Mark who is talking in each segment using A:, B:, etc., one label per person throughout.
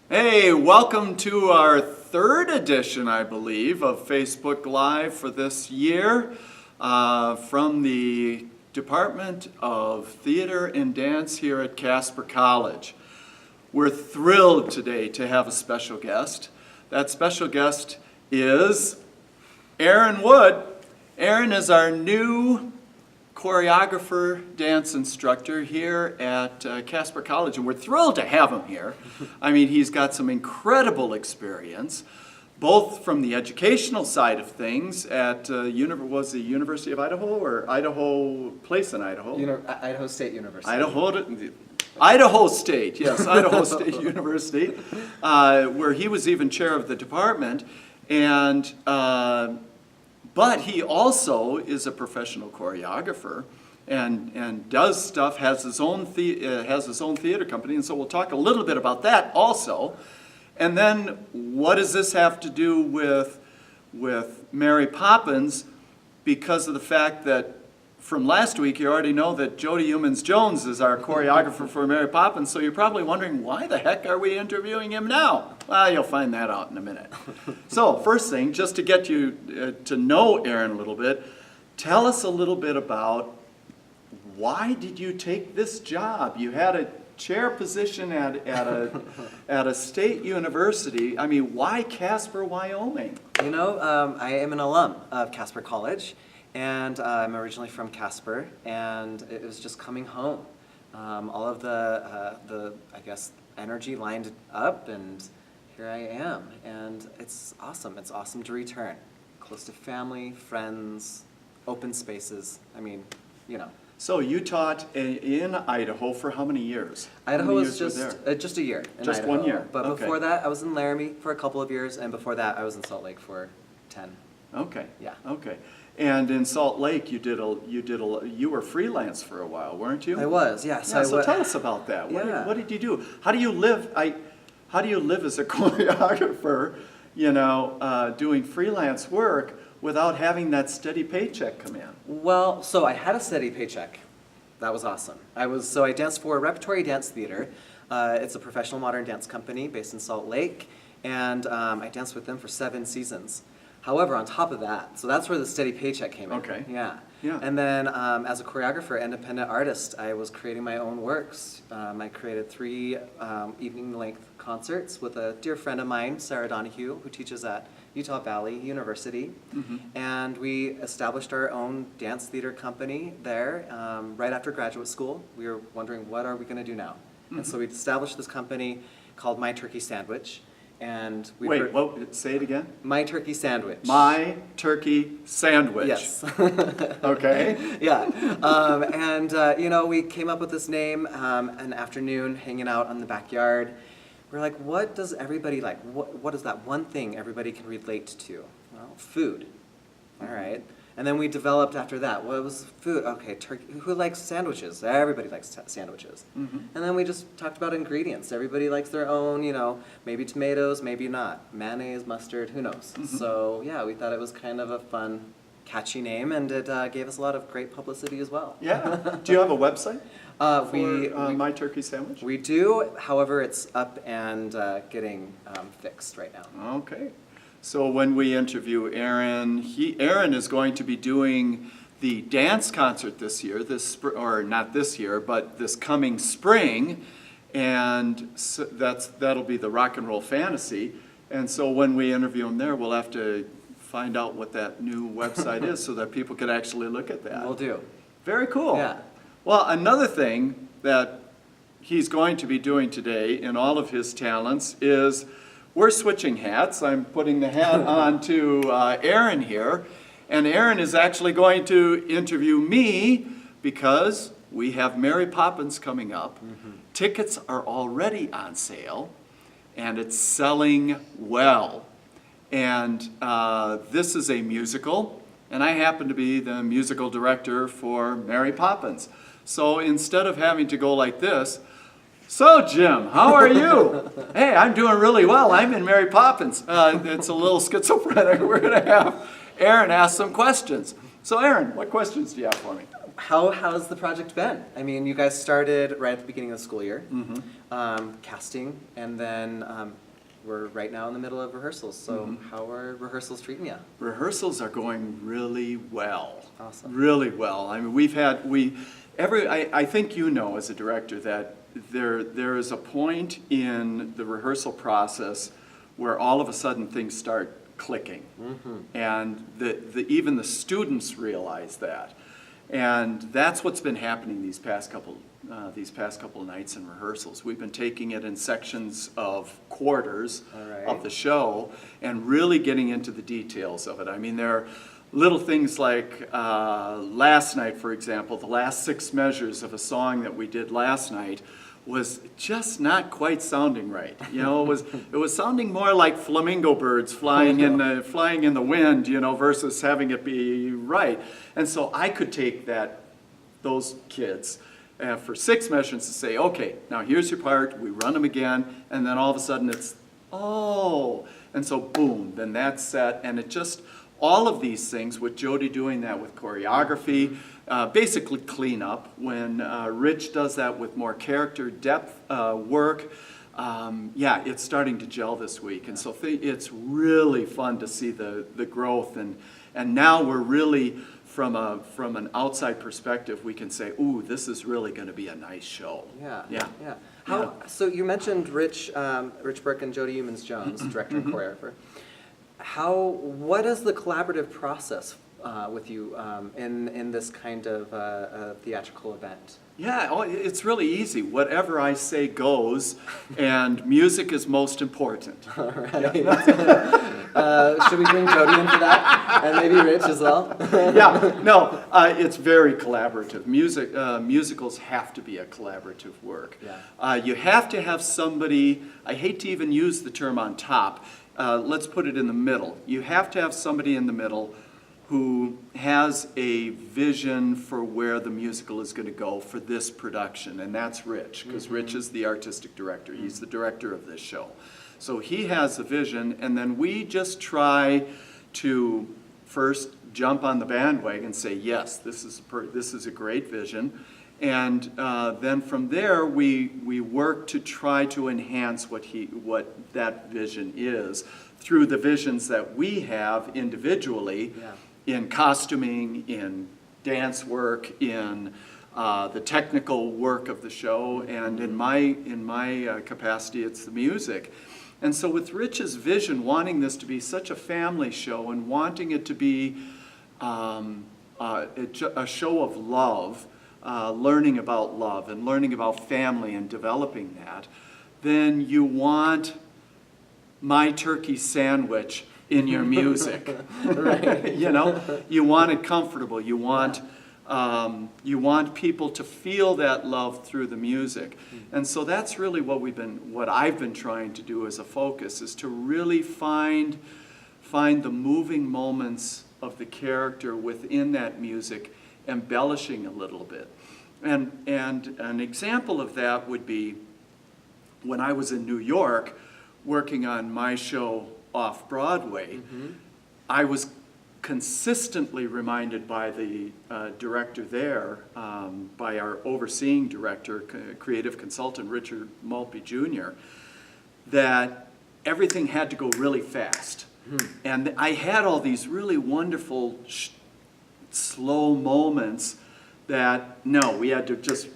A: Hey, welcome to our third edition, I believe, of Facebook Live for this year from the Department of Theater and Dance here at Casper College. We're thrilled today to have a special guest. That special guest is Aaron Wood. Aaron is our new choreographer, dance instructor here at Casper College, and we're thrilled to have him here. I mean, he's got some incredible experience, both from the educational side of things at was the University of Idaho or Idaho Place in Idaho?
B: Idaho State University.
A: Idaho State, yes, Idaho State University, where he was even chair of the department, and but he also is a professional choreographer and does stuff, has his own theater company, and so we'll talk a little bit about that also. And then what does this have to do with Mary Poppins? Because of the fact that from last week you already know that Jody Humans-Jones is our choreographer for Mary Poppins, so you're probably wondering, why the heck are we interviewing him now? Well, you'll find that out in a minute. So first thing, just to get you to know Aaron a little bit, tell us a little bit about why did you take this job? You had a chair position at a state university. I mean, why Casper, Wyoming?
B: You know, I am an alum of Casper College, and I'm originally from Casper, and it was just coming home. All of the I guess, energy lined up, and here I am. And it's awesome. It's awesome to return. Close to family, friends, open spaces. I mean, you know.
A: So you taught in Idaho for how many years?
B: Idaho was just a year in
A: just
B: Idaho.
A: 1 year.
B: But
A: okay.
B: before that, I was in Laramie for a couple of years, and before that, I was in Salt Lake for 10.
A: Okay.
B: Yeah.
A: Okay. And in Salt Lake, you were freelance for a while, weren't you?
B: I was, yes.
A: Yeah, so tell us about that.
B: Yeah.
A: What did you do? How do you live? How do you live as a choreographer? You know, doing freelance work without having that steady paycheck come in.
B: Well, so I had a steady paycheck. That was awesome. I danced for Repertory Dance Theater. It's a professional modern dance company based in Salt Lake, and I danced with them for 7 seasons. However, on top of that, so that's where the steady paycheck came in.
A: Okay.
B: Yeah.
A: Yeah.
B: And then as a choreographer, independent artist, I was creating my own works. I created 3 evening-length concerts with a dear friend of mine, Sarah Donahue, who teaches at Utah Valley University.
A: Mm-hmm.
B: And we established our own dance theater company there right after graduate school. We were wondering, what are we going to do now?
A: Mm-hmm.
B: And so we established this company called My Turkey Sandwich. And we
A: Wait, say it again?
B: My Turkey Sandwich.
A: My Turkey Sandwich.
B: Yes.
A: Okay.
B: Yeah. You know, we came up with this name an afternoon hanging out on the backyard. We're like, what does everybody like? What is that one thing everybody can relate to? Well, food. All right. And then we developed after that. What was food? Okay, turkey. Who likes sandwiches? Everybody likes sandwiches.
A: Mm-hmm.
B: And then we just talked about ingredients. Everybody likes their own, you know, maybe tomatoes, maybe not. Mayonnaise, mustard, who knows?
A: Mm-hmm.
B: So, yeah, we thought it was kind of a fun, catchy name, and it gave us a lot of great publicity as well.
A: Yeah. Do you have a website for My Turkey Sandwich?
B: We do. However, it's up and getting fixed right now.
A: Okay. So when we interview Aaron, Aaron is going to be doing the dance concert this year, or not this year, but this coming spring, and so that'll be the Rock and Roll Fantasy. And so when we interview him there, we'll have to find out what that new website is so that people can actually look at that.
B: We'll do.
A: Very cool.
B: Yeah.
A: Well, another thing that he's going to be doing today in all of his talents is we're switching hats. I'm putting the hat on to Aaron here, and Aaron is actually going to interview me because we have Mary Poppins coming up. Mm-hmm. Tickets are already on sale, and it's selling well. And this is a musical, and I happen to be the musical director for Mary Poppins. So instead of having to go like this, so Jim, how are you? Hey, I'm doing really well. I'm in Mary Poppins. It's a little schizophrenic. We're going to have Aaron ask some questions. So Aaron, what questions do you have for me?
B: how's the project been? I mean, you guys started right at the beginning of the school year, casting, and then we're right now in the middle of rehearsals. So how are rehearsals treating you?
A: Rehearsals are going really well.
B: Awesome.
A: Really well. I mean, I think you know as a director that there is a point in the rehearsal process where all of a sudden things start clicking. And even the students realize that. And that's what's been happening these past couple of nights in rehearsals. We've been taking it in sections of quarters of the show and really getting into the details of it. I mean, there are little things like last night, for example, the last 6 measures of a song that we did last night was just not quite sounding right. You know, it was sounding more like flamingo birds flying in the wind, you know, versus having it be right. And so I could take those kids for 6 measures and say, okay, now here's your part, we run them again, and then all of a sudden it's, oh, and so boom, then that's set, and it just, all of these things, with Jody doing that with choreography, basically clean up. When Rich does that with more character depth work, yeah, it's starting to gel this week. And so it's really fun to see the growth. And now we're really, from an outside perspective, we can say, ooh, this is really going to be a nice show.
B: Yeah. So you mentioned Rich Burke and Jody Humans-Jones, director and choreographer. What is the collaborative process with you in this kind of theatrical event?
A: Yeah, it's really easy. Whatever I say goes, and music is most important.
B: All right. Should we bring Jody in for that? And maybe Rich as well?
A: Yeah, no, it's very collaborative. Musicals have to be a collaborative work.
B: Yeah.
A: You have to have somebody, I hate to even use the term on top, let's put it in the middle. You have to have somebody in the middle who has a vision for where the musical is going to go for this production, and that's Rich, because Rich is the artistic director. He's the director of this show. So he has a vision, and then we just try to first jump on the bandwagon and say, yes, this is a great vision. And then from there, we work to try to enhance what that vision is through the visions that we have individually in costuming, in dance work, in the technical work of the show, and in my capacity, it's the music. And so with Rich's vision, wanting this to be such a family show and wanting it to be a show of love, learning about love and learning about family and developing that, then you want My Turkey Sandwich in your music.
B: Right.
A: You know, you want it comfortable. You want people to feel that love through the music. And so that's really what I've been trying to do as a focus, is to really find the moving moments of the character within that music, embellishing a little bit. And an example of that would be when I was in New York working on my show off-Broadway, I was consistently reminded by the director there, by our overseeing director, creative consultant Richard Maltby Jr., that everything had to go really fast. And I had all these really wonderful slow moments that, no, we had to just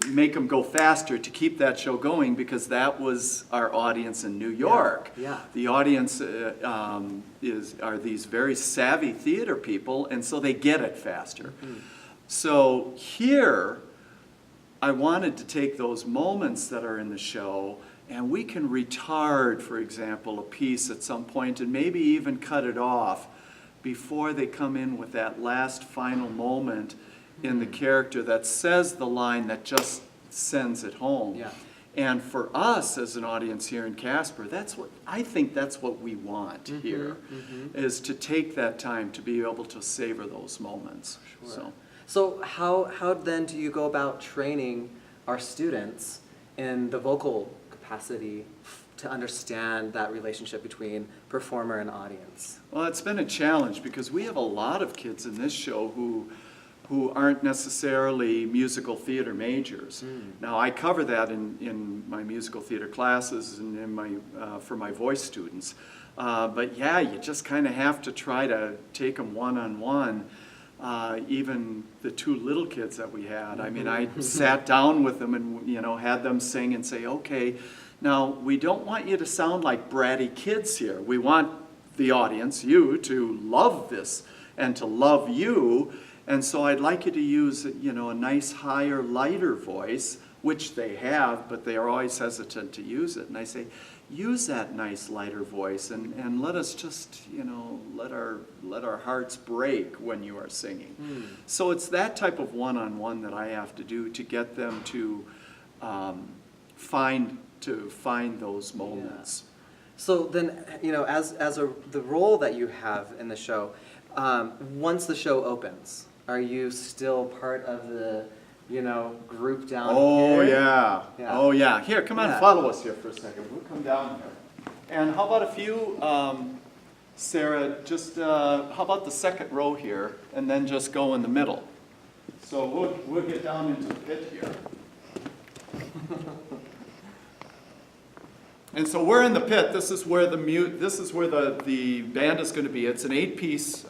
A: make them go faster to keep that show going, because that was our audience in New York.
B: Yeah.
A: The audience are these very savvy theater people, and so they get it faster. So here, I wanted to take those moments that are in the show, and we can retard, for example, a piece at some point and maybe even cut it off before they come in with that last final moment in the character that says the line that just sends it home.
B: Yeah.
A: And for us as an audience here in Casper, I think that's what we want here, is to take that time to be able to savor those moments.
B: Sure. So how then do you go about training our students in the vocal capacity to understand that relationship between performer and audience?
A: Well, it's been a challenge, because we have a lot of kids in this show who who aren't necessarily musical theater majors. Now, I cover that in my musical theater classes and in my, for my voice students. But yeah, you just kind of have to try to take them one-on-one. Even the two little kids that we had. I mean, I sat down with them and, you know, had them sing and say, okay, now we don't want you to sound like bratty kids here. We want the audience, you, to love this and to love you. And so I'd like you to use, you know, a nice higher, lighter voice, which they have, but they are always hesitant to use it. And I say, use that nice lighter voice and let us just, you know, let our hearts break when you are singing. So it's that type of one-on-one that I have to do to get them to find those moments.
B: Yeah. So then, you know, the role that you have in the show, once the show opens, are you still part of the, you know, group down here?
A: Yeah.
B: Yeah.
A: Oh, yeah. Here, come on,
B: Yeah.
A: follow us here for a second. We'll come down here. And how about if you, Sarah, just, how about the second row here, and then just go in the middle? So we'll get down into the pit here. And so we're in the pit. This is where the band is going to be. It's an eight-piece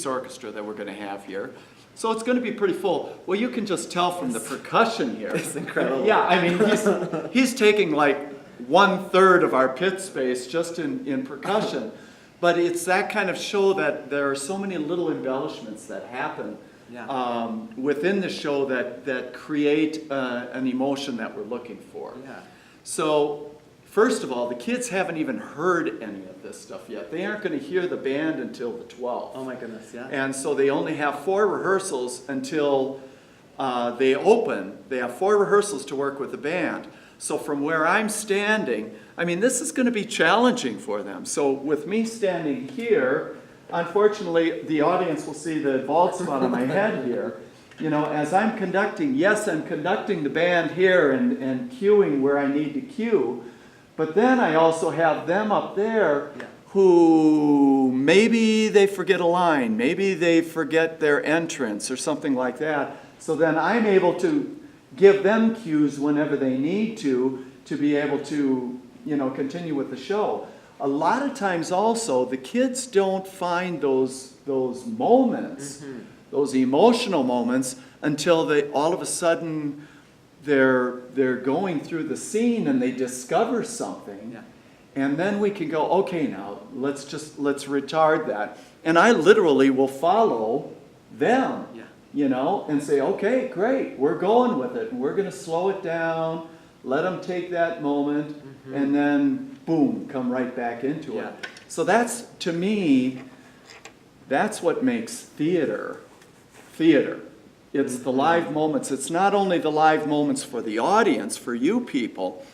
A: orchestra that we're going to have here. So it's going to be pretty full. Well, you can just tell from the percussion here.
B: It's incredible.
A: Yeah, I mean, he's taking like 1/3 of our pit space just in percussion. But it's that kind of show that there are so many little embellishments that happen within the show that create an emotion that we're looking for.
B: Yeah.
A: So, first of all, the kids haven't even heard any of this stuff yet. They aren't going to hear the band until the 12th.
B: Oh my goodness, yeah.
A: And so they only have 4 rehearsals until they open. They have 4 rehearsals to work with the band. So from where I'm standing, I mean, this is going to be challenging for them. So with me standing here, unfortunately, the audience will see the bald spot on my head here. You know, as I'm conducting, yes, I'm conducting the band here and cueing where I need to cue. But then I also have them up there who maybe they forget a line, maybe they forget their entrance or something like that. So then I'm able to give them cues whenever they need to be able to, you know, continue with the show. A lot of times also, the kids don't find those moments, those emotional moments, until they all of a sudden they're going through the scene and they discover something.
B: Yeah.
A: And then we can go, okay, now let's retard that. And I literally will follow them, you know, and say, okay, great, we're going with it. And we're going to slow it down, let them take that moment, and then boom, come right back into it. So that's, to me, that's what makes theater. It's the live moments. It's not only the live moments for the audience, for you people,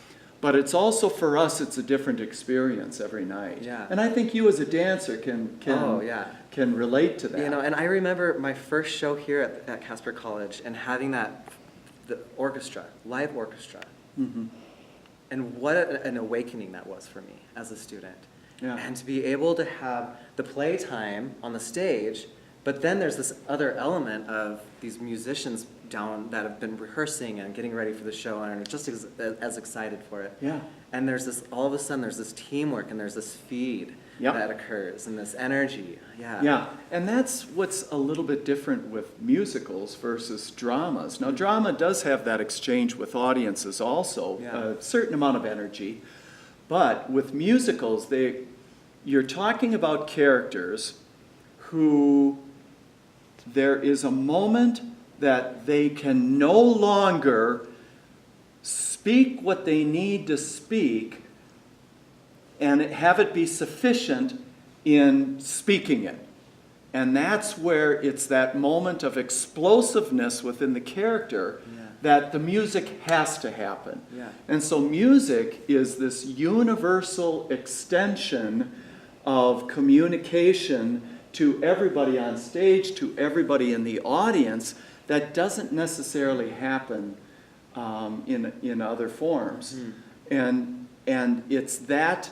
A: but it's also for us, it's a different experience every night.
B: Yeah.
A: And I think you as a dancer can relate to that.
B: You know, and I remember my first show here at Casper College and having the orchestra, live orchestra. And what an awakening that was for me as a student.
A: Yeah.
B: And to be able to have the playtime on the stage, but then there's this other element of these musicians down that have been rehearsing and getting ready for the show and are just as excited for it.
A: Yeah.
B: And there's this, all of a sudden, there's this teamwork and there's this feed that occurs and this energy.
A: Yeah, and that's what's a little bit different with musicals versus dramas. Now, drama does have that exchange with audiences also, a certain amount of energy. But with musicals, you're talking about characters who there is a moment that they can no longer speak what they need to speak and have it be sufficient in speaking it. And that's where it's that moment of explosiveness within the character that the music has to happen. And so music is this universal extension of communication to everybody on stage, to everybody in the audience, that doesn't necessarily happen in other forms. And it's that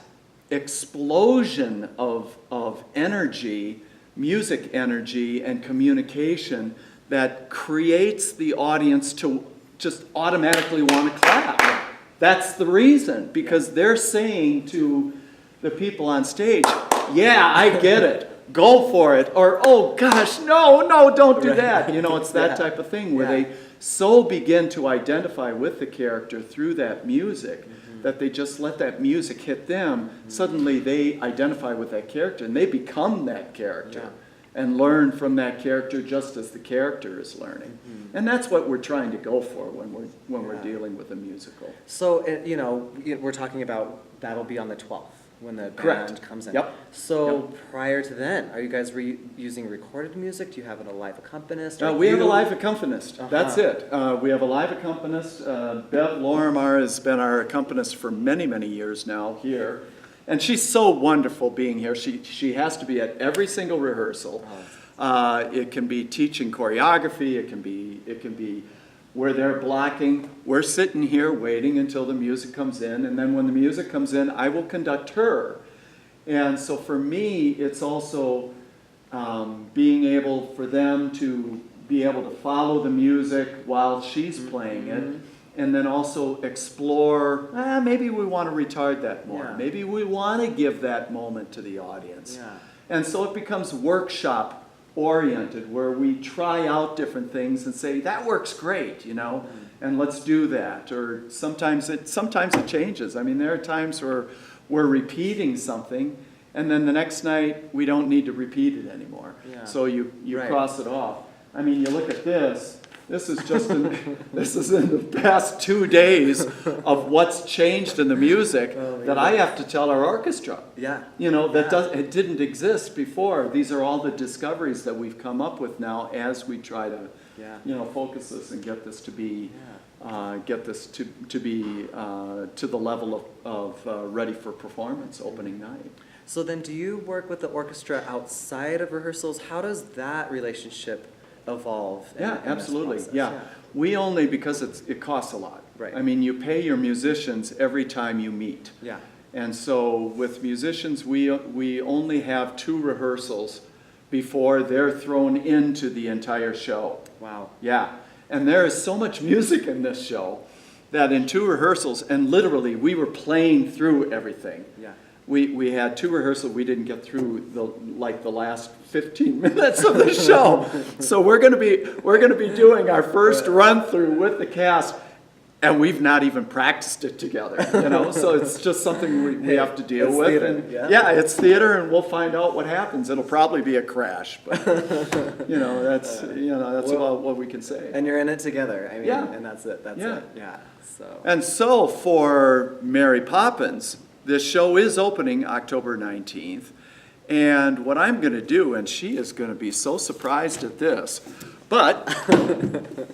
A: explosion of energy, music energy and communication, that creates the audience to just automatically want to clap. That's the reason, because they're saying to the people on stage, yeah, I get it, go for it, or, oh gosh, no, don't do that. You know, it's that type of thing where they so begin to identify with the character through that music that they just let that music hit them. Suddenly they identify with that character and they become that character and learn from that character just as the character is learning. And that's what we're trying to go for when we're dealing with a musical.
B: So, you know, we're talking about that'll be on the 12th when the
A: Correct.
B: band comes in.
A: Yep.
B: So prior to then, are you guys using recorded music? Do you have a live accompanist? Or
A: We have a
B: you-
A: live accompanist. That's it. We have a live accompanist. Bev Lorimer has been our accompanist for many, many years now here. And she's so wonderful being here. She has to be at every single rehearsal. It can be teaching choreography. It can be where they're blocking. We're sitting here waiting until the music comes in, and then when the music comes in, I will conduct her. And so for me, it's also being able for them to be able to follow the music while she's playing it, and then also explore, maybe we want to retard that more.
B: Yeah.
A: Maybe we want to give that moment to the audience.
B: Yeah.
A: And so it becomes workshop oriented, where we try out different things and say, that works great, you know, and let's do that. Or sometimes it changes. I mean, there are times where we're repeating something, and then the next night we don't need to repeat it anymore.
B: Yeah.
A: So you
B: Right.
A: cross it off. I mean, you look at this. This is just this is in the past 2 days of what's changed in the music that I have to tell our orchestra.
B: Yeah.
A: You know, it didn't exist before. These are all the discoveries that we've come up with now as we try to, you know, focus this and get this to be, to the level of ready for performance opening night.
B: So then do you work with the orchestra outside of rehearsals? How does that relationship evolve? in this
A: Absolutely.
B: process?
A: Yeah. We only, because it costs a lot.
B: Right.
A: I mean, you pay your musicians every time you meet.
B: Yeah.
A: And so with musicians, we only have 2 rehearsals before they're thrown into the entire show.
B: Wow.
A: Yeah. And there is so much music in this show that in 2 rehearsals, and literally we were playing through everything.
B: Yeah.
A: We had 2 rehearsals. We didn't get through the last 15 minutes of the show. So we're going to be doing our first run through with the cast, and we've not even practiced it together. You know, so it's just something we have to deal
B: It's
A: with.
B: theater,
A: And
B: yeah.
A: it's theater, and we'll find out what happens. It'll probably be a crash, but you know that's about what we can say.
B: And you're in it together. I mean,
A: Yeah.
B: and that's it. That's
A: Yeah.
B: it. Yeah. So.
A: And so for Mary Poppins, this show is opening October 19th. And what I'm going to do, and she is going to be so surprised at this, but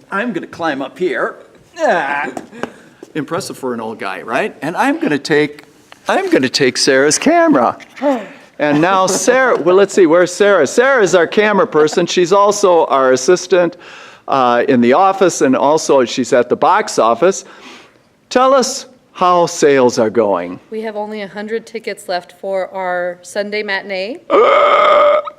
A: I'm going to climb up here. Impressive for an old guy, right? And I'm going to take Sarah's camera. And now Sarah, well, let's see, where's Sarah? Sarah is our camera person. She's also our assistant in the office, and also she's at the box office. Tell us how sales are going.
C: We have only 100 tickets left for our Sunday matinee.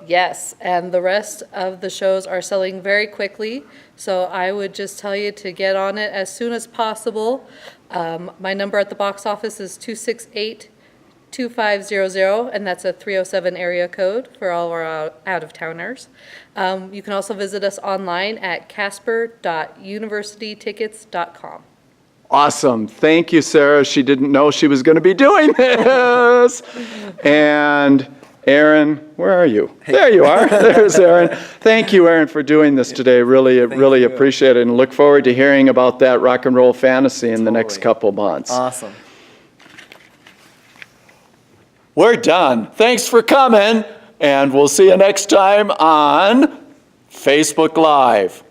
C: Yes, and the rest of the shows are selling very quickly, so I would just tell you to get on it as soon as possible. My number at the box office is 268-2500, and that's a 307 area code for all our out-of-towners. You can also visit us online at casper.universitytickets.com.
A: Awesome. Thank you, Sarah. She didn't know she was going to be doing this. And Aaron, where are you? There you are. There's Aaron. Thank you, Aaron, for doing this today. Really
B: you.
A: appreciate it, and look forward to hearing about that rock and roll fantasy in the next couple months.
B: Awesome.
A: We're done. Thanks for coming, and we'll see you next time on Facebook Live.